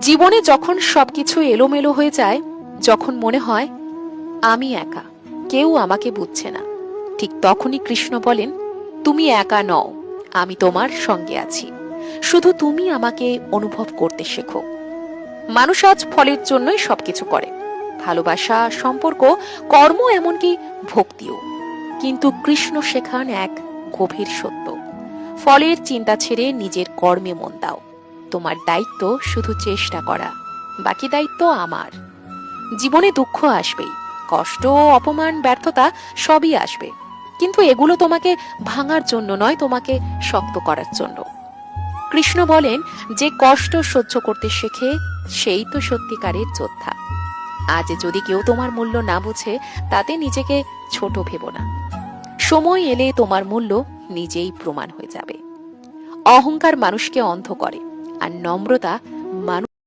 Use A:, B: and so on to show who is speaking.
A: জীবনে যখন সবকিছু এলোমেলো হয়ে যায়, যখন মনে হয় আমি একা, কেউ আমাকে বুঝছে না, ঠিক তখনই কৃষ্ণ বলেন, তুমি একা নও, আমি তোমার সঙ্গে আছি। শুধু তুমি আমাকে অনুভব করতে শেখো। মানুষ আজ ফলের জন্যই সবকিছু করে, ভালোবাসা, সম্পর্ক, কর্ম, এমনকি ভক্তিও। কিন্তু কৃষ্ণ শেখান এক গভীর সত্য, ফলের চিন্তা ছেড়ে নিজের কর্মে মন দাও। তোমার দায়িত্ব শুধু চেষ্টা করা, বাকি দায়িত্ব আমার। জীবনে দুঃখ আসবেই, কষ্ট, অপমান, ব্যর্থতা সবই আসবে, কিন্তু এগুলো তোমাকে ভাঙার জন্য নয়, তোমাকে শক্ত করার জন্য। কৃষ্ণ বলেন, যে কষ্ট সহ্য করতে শেখে সেই তো সত্যিকারের যোদ্ধা। আজ যদি কেউ তোমার মূল্য না বুঝে, তাতে নিজেকে ছোট ভেবো না। সময় এলে তোমার মূল্য নিজেই প্রমাণ হয়ে যাবে। অহংকার মানুষকে অন্ধ করে, আর নম্রতা